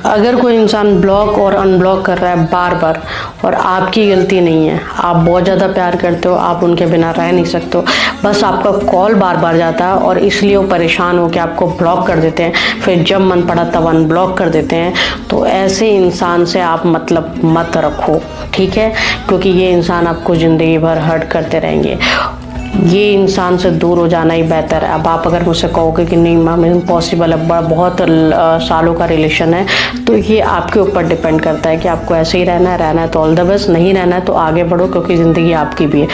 अगर कोई इंसान ब्लॉक और अनब्लॉक कर रहा है बार बार और आपकी गलती नहीं है, आप बहुत ज़्यादा प्यार करते हो, आप उनके बिना रह नहीं सकते हो, बस आपका कॉल बार बार जाता है और इसलिए वो परेशान हो के आपको ब्लॉक कर देते हैं, फिर जब मन पड़ा तब अनब्लॉक कर देते हैं, तो ऐसे इंसान से आप मतलब मत रखो, ठीक है? क्योंकि ये इंसान आपको ज़िंदगी भर हर्ट करते रहेंगे। ये इंसान से दूर हो जाना ही बेहतर है। अब आप अगर मुझसे कहोगे कि नहीं मैम इम्पॉसिबल है, बहुत सालों का रिलेशन है, तो ये आपके ऊपर डिपेंड करता है कि आपको ऐसे ही रहना है तो ऑल द बेस्ट, नहीं रहना है तो आगे बढ़ो, क्योंकि ज़िंदगी आपकी भी है।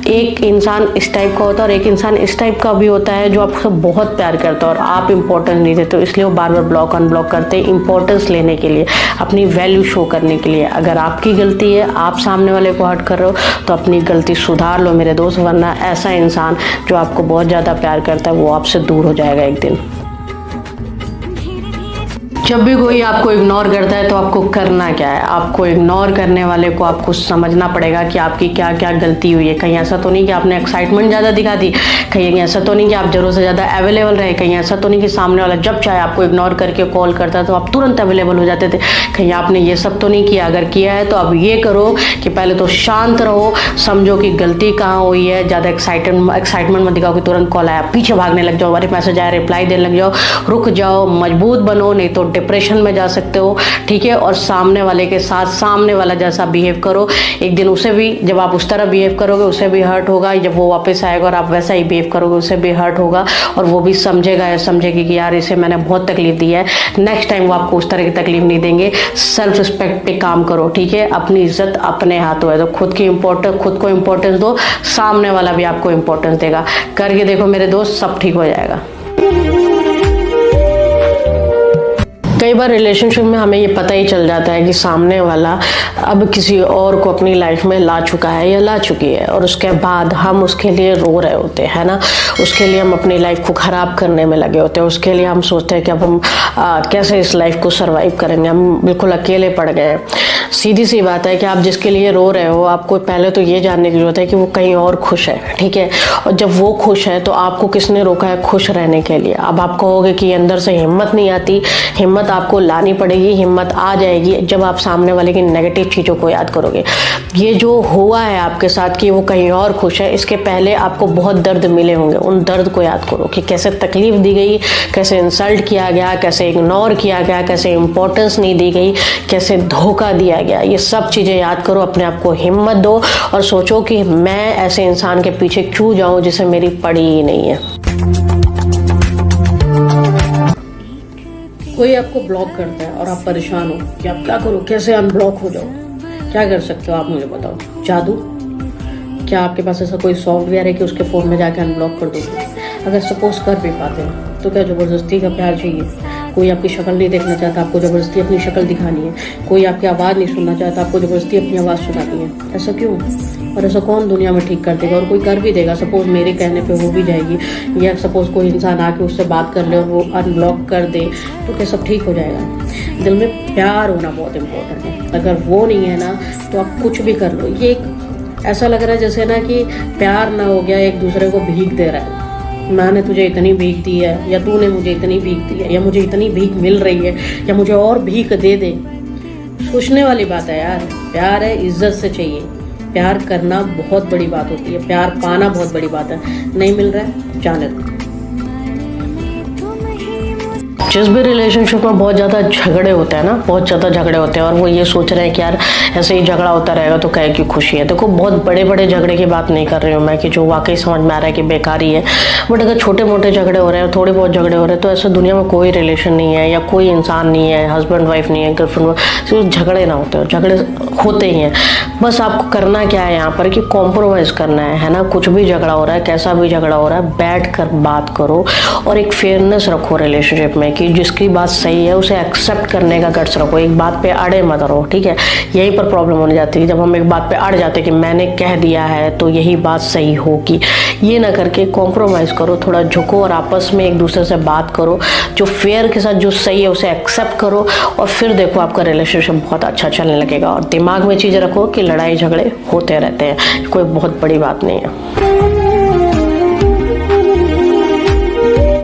एक इंसान इस टाइप का होता है और एक इंसान इस टाइप का भी होता है जो आपको बहुत प्यार करता है और आप इम्पोर्टेंस नहीं देते हो, इसलिए वो बार बार ब्लॉक अनब्लॉक करते हैं इम्पोर्टेंस लेने के लिए, अपनी वैल्यू शो करने के लिए। अगर आपकी गलती है, आप सामने वाले को हर्ट कर रहे हो, तो अपनी गलती सुधार लो मेरे दोस्त, वरना ऐसा इंसान जो आपको बहुत ज्यादा प्यार करता है वो आपसे दूर हो जाएगा एक दिन। जब भी कोई आपको इग्नोर करता है तो आपको करना क्या है? आपको इग्नोर करने वाले को आपको समझना पड़ेगा कि आपकी क्या क्या गलती हुई है। कहीं ऐसा तो नहीं कि आपने एक्साइटमेंट ज़्यादा दिखा दी, कहीं ऐसा तो नहीं कि आप ज़रूरत से ज़्यादा अवेलेबल रहे, कहीं ऐसा तो नहीं कि सामने वाला जब चाहे आपको इग्नोर करके कॉल करता है तो आप तुरंत अवेलेबल हो जाते थे, कहीं आपने ये सब तो नहीं किया। अगर किया है तो अब ये करो कि पहले तो शांत रहो, समझो कि गलती कहाँ हुई है, ज़्यादा एक्साइटमेंट मत दिखाओ कि तुरंत कॉल आया पीछे भागने लग जाओ, अरे मैसेज आया रिप्लाई देने लग जाओ। रुक जाओ, मजबूत बनो, नहीं तो डिप्रेशन में जा सकते हो, ठीक है? और सामने वाले के साथ सामने वाला जैसा बिहेव करो, एक दिन उसे भी, जब आप उस तरह बिहेव करोगे उसे भी हर्ट होगा, जब वो वापस आएगा और आप वैसा ही बिहेव करोगे उसे भी हर्ट होगा, और वो भी समझेगा या समझेगी कि यार इसे मैंने बहुत तकलीफ दी है, नेक्स्ट टाइम वो आपको उस तरह की तकलीफ नहीं देंगे। सेल्फ रिस्पेक्ट पे काम करो, ठीक है? अपनी इज्जत अपने हाथों है, तो खुद को इम्पोर्टेंस दो, सामने वाला भी आपको इम्पोर्टेंस देगा। करके देखो मेरे दोस्त, सब ठीक हो जाएगा। कई बार रिलेशनशिप में हमें ये पता ही चल जाता है कि सामने वाला अब किसी और को अपनी लाइफ में ला चुका है या ला चुकी है, और उसके बाद हम उसके लिए रो रहे होते हैं ना, उसके लिए हम अपनी लाइफ को ख़राब करने में लगे होते हैं, उसके लिए हम सोचते हैं कि अब हम कैसे इस लाइफ को सर्वाइव करेंगे, हम बिल्कुल अकेले पड़ गए हैं। सीधी सी बात है कि आप जिसके लिए रो रहे हो, आपको पहले तो ये जानने की जरूरत है कि वो कहीं और खुश है, ठीक है? और जब वो खुश है तो आपको किसने रोका है खुश रहने के लिए? अब आप कहोगे कि अंदर से हिम्मत नहीं आती, हिम्मत आपको लानी पड़ेगी, हिम्मत आ जाएगी जब आप सामने वाले की नेगेटिव चीज़ों को याद करोगे। ये जो हुआ है आपके साथ कि वो कहीं और खुश है, इसके पहले आपको बहुत दर्द मिले होंगे, उन दर्द को याद करो कि कैसे तकलीफ दी गई, कैसे इंसल्ट किया गया, कैसे इग्नोर किया गया, कैसे इंपॉर्टेंस नहीं दी गई, कैसे धोखा दिया गया। ये सब चीज़ें याद करो, अपने आप को हिम्मत दो और सोचो कि मैं ऐसे इंसान के पीछे क्यों जाऊं जिसे मेरी पड़ी ही नहीं है। कोई आपको ब्लॉक करता है और आप परेशान हो कि आप क्या करो, कैसे अनब्लॉक हो जाओ, क्या कर सकते हो आप मुझे बताओ? जादू? क्या आपके पास ऐसा कोई सॉफ्टवेयर है कि उसके फ़ोन में जाके अनब्लॉक कर दोगे? अगर सपोज कर भी पाते हो तो क्या ज़बरदस्ती का प्यार चाहिए? कोई आपकी शक्ल नहीं देखना चाहता, आपको ज़बरदस्ती अपनी शक्ल दिखानी है। कोई आपकी आवाज़ नहीं सुनना चाहता, आपको ज़बरदस्ती अपनी आवाज़ सुनानी है। ऐसा क्यों? और ऐसा कौन दुनिया में ठीक कर देगा? और कोई कर भी देगा, सपोज मेरे कहने पे हो भी जाएगी, या सपोज कोई इंसान आके उससे बात कर ले और वो अनब्लॉक कर दे, तो क्या सब ठीक हो जाएगा? दिल में प्यार होना बहुत इम्पोर्टेंट है। अगर वो नहीं है ना तो आप कुछ भी कर लो। ये ऐसा लग रहा है जैसे ना कि प्यार ना हो गया, एक दूसरे को भीख दे रहा है, मैंने तुझे इतनी भीख दी है या तूने मुझे इतनी भीख दी है, या मुझे इतनी भीख मिल रही है, या मुझे और भीख दे दे। सोचने वाली बात है यार। प्यार है, इज्जत से चाहिए। प्यार करना बहुत बड़ी बात होती है, प्यार पाना बहुत बड़ी बात है। नहीं मिल रहा है, जाने दो। जिस भी रिलेशनशिप में बहुत ज़्यादा झगड़े होते हैं ना, बहुत ज़्यादा झगड़े होते हैं और वो ये सोच रहे हैं कि यार ऐसे ही झगड़ा होता रहेगा तो क्या की खुशी है। देखो, बहुत बड़े बड़े झगड़े की बात नहीं कर रही हूँ मैं कि जो वाकई समझ में आ रहा है कि बेकारी है, बट अगर छोटे मोटे झगड़े हो रहे हैं, थोड़े बहुत झगड़े हो रहे हैं, तो ऐसा दुनिया में कोई रिलेशन नहीं है या कोई इंसान नहीं है, हस्बैंड वाइफ नहीं है, गर्लफ्रेंड, सिर्फ झगड़े ना होते हो, झगड़े होते ही हैं। बस आपको करना क्या है यहाँ पर कि कॉम्प्रोमाइज़ करना है ना। कुछ भी झगड़ा हो रहा है, कैसा भी झगड़ा हो रहा है, बैठ कर बात करो और एक फेयरनेस रखो रिलेशनशिप में कि जिसकी बात सही है उसे एक्सेप्ट करने का गट्स रखो। एक बात पे अड़े मत रहो, ठीक है? यहीं पर प्रॉब्लम होने जाती है, जब हम एक बात पे अड़ जाते हैं कि मैंने कह दिया है तो यही बात सही होगी। ये ना करके कॉम्प्रोमाइज़ करो, थोड़ा झुको और आपस में एक दूसरे से बात करो, जो फेयर के साथ जो सही है उसे एक्सेप्ट करो, और फिर देखो आपका रिलेशनशिप बहुत अच्छा चलने लगेगा। और दिमाग में चीज़ रखो कि लड़ाई झगड़े होते रहते हैं, कोई बहुत बड़ी बात नहीं है।